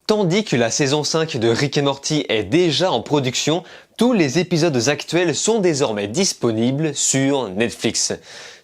Tandis que la saison 5 de Rick et Morty est déjà en production, tous les épisodes actuels sont désormais disponibles sur Netflix.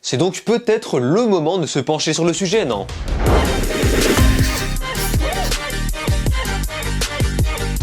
C'est donc peut-être le moment de se pencher sur le sujet, non ?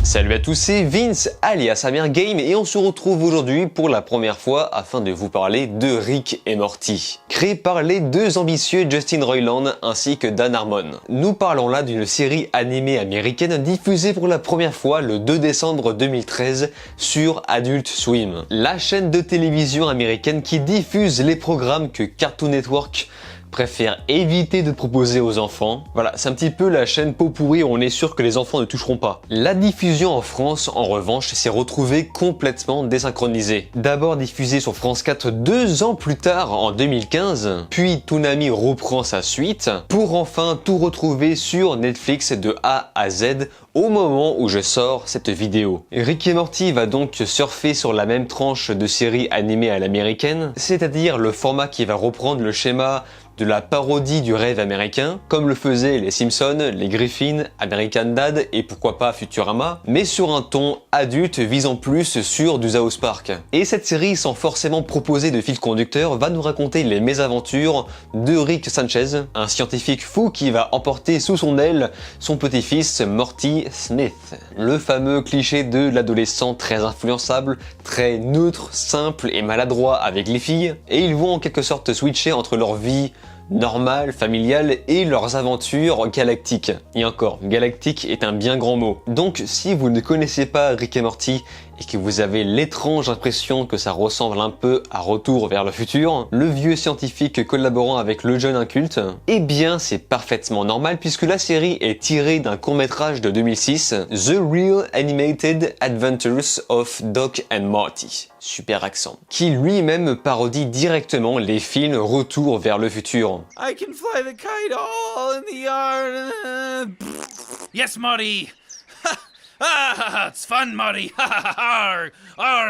Salut à tous, c'est Vince alias AmerGame et on se retrouve aujourd'hui pour la première fois afin de vous parler de Rick et Morty, créé par les deux ambitieux Justin Roiland ainsi que Dan Harmon. Nous parlons là d'une série animée américaine diffusée pour la première fois le 2 décembre 2013 sur Adult Swim, la chaîne de télévision américaine qui diffuse les programmes que Cartoon Network préfère éviter de proposer aux enfants. Voilà, c'est un petit peu la chaîne pot pourri où on est sûr que les enfants ne toucheront pas. La diffusion en France, en revanche, s'est retrouvée complètement désynchronisée. D'abord diffusée sur France 4 2 ans plus tard, en 2015, puis Toonami reprend sa suite, pour enfin tout retrouver sur Netflix de A à Z au moment où je sors cette vidéo. Rick et Morty va donc surfer sur la même tranche de série animée à l'américaine, c'est-à-dire le format qui va reprendre le schéma de la parodie du rêve américain, comme le faisaient les Simpsons, les Griffins, American Dad et pourquoi pas Futurama, mais sur un ton adulte visant plus sur du South Park. Et cette série, sans forcément proposer de fil conducteur, va nous raconter les mésaventures de Rick Sanchez, un scientifique fou qui va emporter sous son aile son petit-fils Morty Smith. Le fameux cliché de l'adolescent très influençable, très neutre, simple et maladroit avec les filles, et ils vont en quelque sorte switcher entre leur vie normale, familiale et leurs aventures galactiques. Et encore, galactique est un bien grand mot. Donc si vous ne connaissez pas Rick et Morty et que vous avez l'étrange impression que ça ressemble un peu à Retour vers le futur, le vieux scientifique collaborant avec le jeune inculte, eh bien c'est parfaitement normal puisque la série est tirée d'un court-métrage de 2006, The Real Animated Adventures of Doc and Marty. Super accent. Qui lui-même parodie directement les films Retour vers le futur. I can fly the kite all in the yard. Yes, Marty. It's fun, Marty.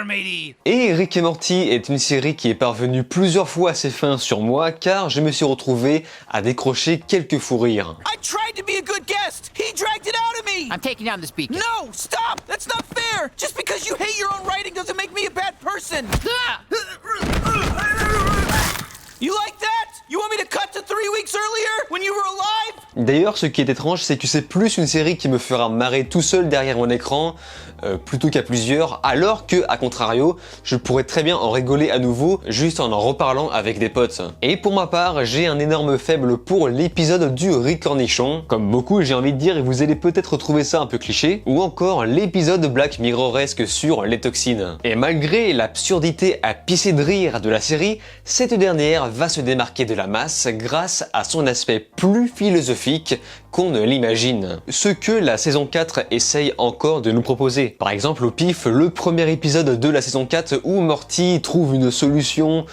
Matey. Et Rick et Morty est une série qui est parvenue plusieurs fois à ses fins sur moi car je me suis retrouvé à décrocher quelques fous rires. I tried to be a good guest. He dragged it out of me. I'm taking down the speaker. No, stop. That's not fair. Just because you hate your own writing doesn't make me a bad person. You like that? You want me to cut to 3 weeks earlier when you were alive? D'ailleurs, ce qui est étrange, c'est que c'est plus une série qui me fera marrer tout seul derrière mon écran, plutôt qu'à plusieurs, alors que, à contrario, je pourrais très bien en rigoler à nouveau, juste en reparlant avec des potes. Et pour ma part, j'ai un énorme faible pour l'épisode du Rick Cornichon. Comme beaucoup, j'ai envie de dire, et vous allez peut-être trouver ça un peu cliché, ou encore l'épisode Black Mirroresque sur les toxines. Et malgré l'absurdité à pisser de rire de la série, cette dernière va se démarquer de la masse grâce à son aspect plus philosophique qu'on ne l'imagine. Ce que la saison 4 essaye encore de nous proposer. Par exemple au pif, le premier épisode de la saison 4 où Morty trouve une solution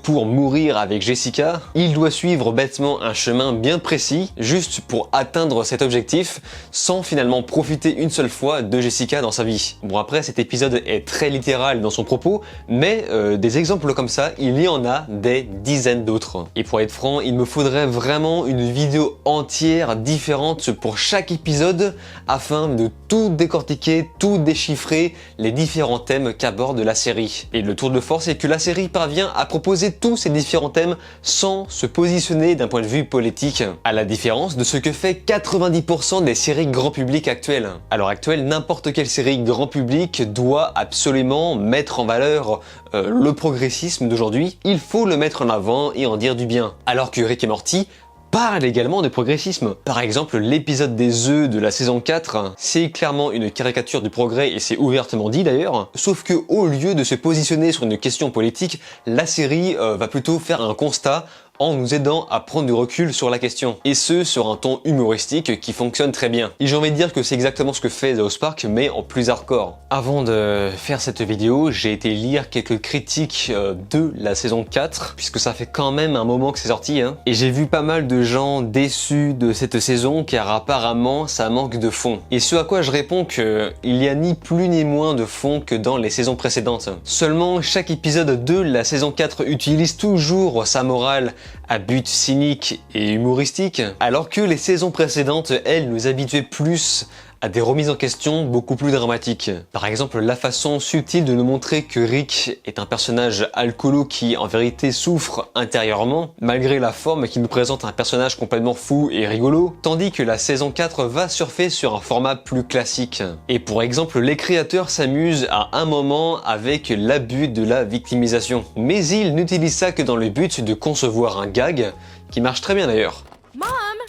pour mourir avec Jessica. Il doit suivre bêtement un chemin bien précis, juste pour atteindre cet objectif, sans finalement profiter une seule fois de Jessica dans sa vie. Bon après cet épisode est très littéral dans son propos, mais des exemples comme ça, il y en a des dizaines d'autres. Et pour être franc, il me faudrait vraiment une vidéo entière différente pour chaque épisode afin de tout décortiquer, tout déchiffrer, les différents thèmes qu'aborde la série. Et le tour de force est que la série parvient à proposer tous ces différents thèmes sans se positionner d'un point de vue politique, à la différence de ce que fait 90% des séries grand public actuelles. À l'heure actuelle, n'importe quelle série grand public doit absolument mettre en valeur le progressisme d'aujourd'hui. Il faut le mettre en avant et en dire du bien. Alors que Rick et Morty parle également de progressisme. Par exemple, l'épisode des œufs de la saison 4, c'est clairement une caricature du progrès et c'est ouvertement dit d'ailleurs, sauf que au lieu de se positionner sur une question politique, la série va plutôt faire un constat en nous aidant à prendre du recul sur la question. Et ce, sur un ton humoristique qui fonctionne très bien. Et j'ai envie de dire que c'est exactement ce que fait South Park, mais en plus hardcore. Avant de faire cette vidéo, j'ai été lire quelques critiques de la saison 4, puisque ça fait quand même un moment que c'est sorti, hein. Et j'ai vu pas mal de gens déçus de cette saison, car apparemment, ça manque de fond. Et ce à quoi je réponds que il n'y a ni plus ni moins de fond que dans les saisons précédentes. Seulement, chaque épisode de la saison 4 utilise toujours sa morale à but cynique et humoristique, alors que les saisons précédentes, elles, nous habituaient plus à des remises en question beaucoup plus dramatiques. Par exemple, la façon subtile de nous montrer que Rick est un personnage alcoolo qui en vérité souffre intérieurement, malgré la forme qui nous présente un personnage complètement fou et rigolo, tandis que la saison 4 va surfer sur un format plus classique. Et pour exemple, les créateurs s'amusent à un moment avec l'abus de la victimisation. Mais ils n'utilisent ça que dans le but de concevoir un gag, qui marche très bien d'ailleurs. Mom,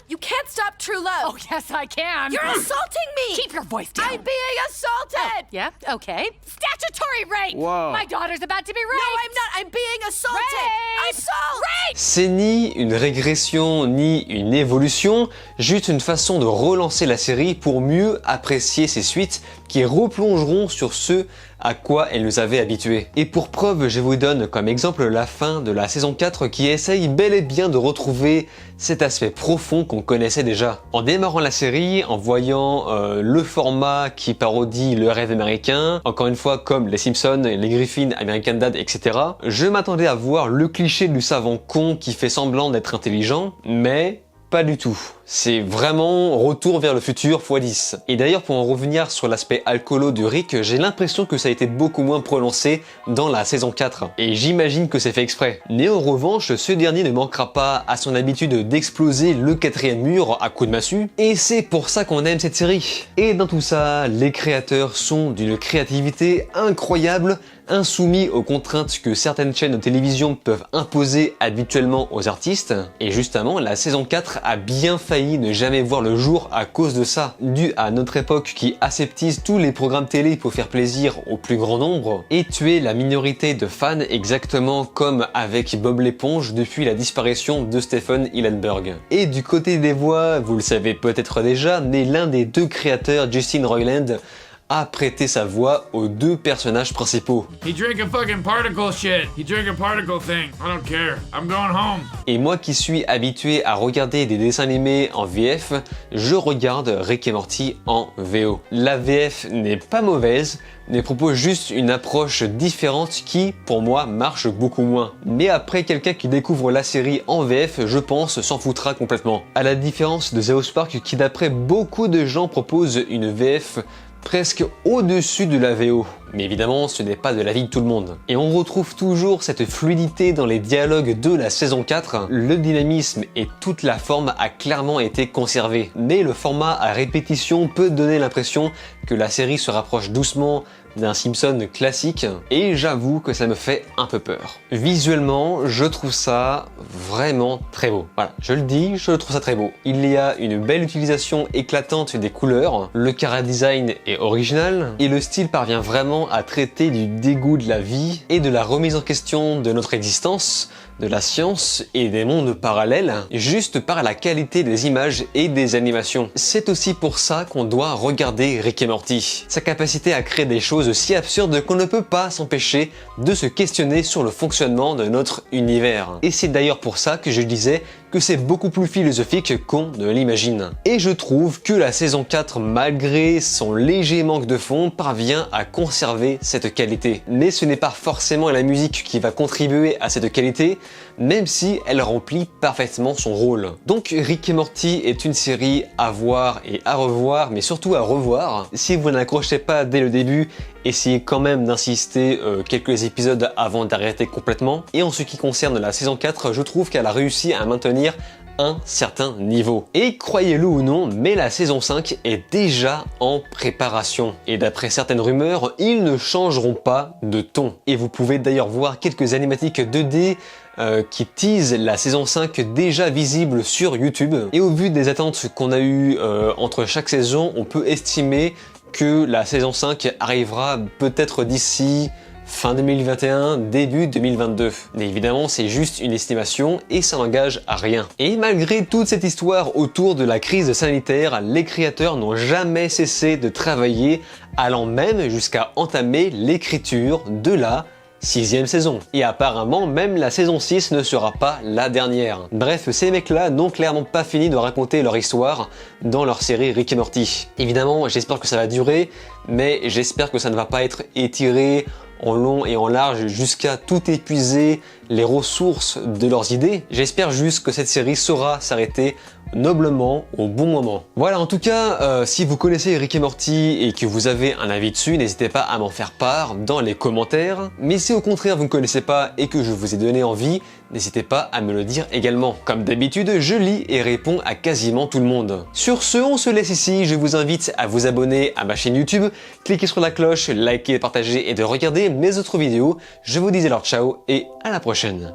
you can't stop true love. Oh, yes, I can. You're assaulting me. Keep your voice down. I'm being assaulted. Yeah, okay. Statutory rape. Whoa. My daughter's about to be raped. No, I'm not. I'm being assaulted. Rape. Assault. Rape. C'est ni une régression ni une évolution, juste une façon de relancer la série pour mieux apprécier ses suites qui replongeront sur ce à quoi elle nous avait habitués. Et pour preuve, je vous donne comme exemple la fin de la saison 4 qui essaye bel et bien de retrouver cet aspect profond qu'on connaissait déjà. En démarrant la série, en voyant le format qui parodie le rêve américain, encore une fois comme les Simpsons, les Griffins, American Dad, etc., je m'attendais à voir le cliché du savant con qui fait semblant d'être intelligent, mais pas du tout. C'est vraiment retour vers le futur x10. Et d'ailleurs, pour en revenir sur l'aspect alcoolo de Rick, j'ai l'impression que ça a été beaucoup moins prononcé dans la saison 4. Et j'imagine que c'est fait exprès. Mais en revanche, ce dernier ne manquera pas à son habitude d'exploser le quatrième mur à coups de massue. Et c'est pour ça qu'on aime cette série. Et dans tout ça, les créateurs sont d'une créativité incroyable, insoumis aux contraintes que certaines chaînes de télévision peuvent imposer habituellement aux artistes. Et justement, la saison 4 a bien failli ne jamais voir le jour à cause de ça, dû à notre époque qui aseptise tous les programmes télé pour faire plaisir au plus grand nombre et tuer la minorité de fans, exactement comme avec Bob l'éponge depuis la disparition de Stephen Hillenburg. Et du côté des voix, vous le savez peut-être déjà, mais l'un des deux créateurs, Justin Roiland, a prêté sa voix aux deux personnages principaux. He drank a fucking particle shit. He drank a particle thing. I don't care. I'm going home. Et moi qui suis habitué à regarder des dessins animés en VF, je regarde Rick et Morty en VO. La VF n'est pas mauvaise, mais propose juste une approche différente qui, pour moi, marche beaucoup moins. Mais après, quelqu'un qui découvre la série en VF, je pense, s'en foutra complètement. À la différence de South Park qui, d'après beaucoup de gens, propose une VF presque au-dessus de la VO. Mais évidemment, ce n'est pas de l'avis de tout le monde. Et on retrouve toujours cette fluidité dans les dialogues de la saison 4. Le dynamisme et toute la forme a clairement été conservé. Mais le format à répétition peut donner l'impression que la série se rapproche doucement d'un Simpson classique, et j'avoue que ça me fait un peu peur. Visuellement, je trouve ça vraiment très beau. Voilà, je le dis, je trouve ça très beau. Il y a une belle utilisation éclatante des couleurs, le chara-design est original, et le style parvient vraiment à traiter du dégoût de la vie et de la remise en question de notre existence, de la science et des mondes parallèles, juste par la qualité des images et des animations. C'est aussi pour ça qu'on doit regarder Rick et Morty. Sa capacité à créer des choses si absurdes qu'on ne peut pas s'empêcher de se questionner sur le fonctionnement de notre univers. Et c'est d'ailleurs pour ça que je disais que c'est beaucoup plus philosophique qu'on ne l'imagine. Et je trouve que la saison 4, malgré son léger manque de fond, parvient à conserver cette qualité. Mais ce n'est pas forcément la musique qui va contribuer à cette qualité, même si elle remplit parfaitement son rôle. Donc Rick et Morty est une série à voir et à revoir, mais surtout à revoir. Si vous n'accrochez pas dès le début, essayez quand même d'insister quelques épisodes avant d'arrêter complètement. Et en ce qui concerne la saison 4, je trouve qu'elle a réussi à maintenir un certain niveau. Et croyez-le ou non, mais la saison 5 est déjà en préparation. Et d'après certaines rumeurs, ils ne changeront pas de ton. Et vous pouvez d'ailleurs voir quelques animatiques 2D qui teasent la saison 5 déjà visible sur YouTube. Et au vu des attentes qu'on a eues entre chaque saison, on peut estimer que la saison 5 arrivera peut-être d'ici fin 2021, début 2022. Mais évidemment, c'est juste une estimation et ça n'engage à rien. Et malgré toute cette histoire autour de la crise sanitaire, les créateurs n'ont jamais cessé de travailler, allant même jusqu'à entamer l'écriture de la 6e saison. Et apparemment, même la saison 6 ne sera pas la dernière. Bref, ces mecs-là n'ont clairement pas fini de raconter leur histoire dans leur série Rick et Morty. Évidemment, j'espère que ça va durer, mais j'espère que ça ne va pas être étiré en long et en large jusqu'à tout épuiser les ressources de leurs idées. J'espère juste que cette série saura s'arrêter noblement au bon moment. Voilà, en tout cas, si vous connaissez Rick et Morty et que vous avez un avis dessus, n'hésitez pas à m'en faire part dans les commentaires. Mais si au contraire vous ne connaissez pas et que je vous ai donné envie, n'hésitez pas à me le dire également. Comme d'habitude, je lis et réponds à quasiment tout le monde. Sur ce, on se laisse ici. Je vous invite à vous abonner à ma chaîne YouTube, cliquez sur la cloche, likez, partagez et de regarder mes autres vidéos. Je vous dis alors ciao et à la prochaine.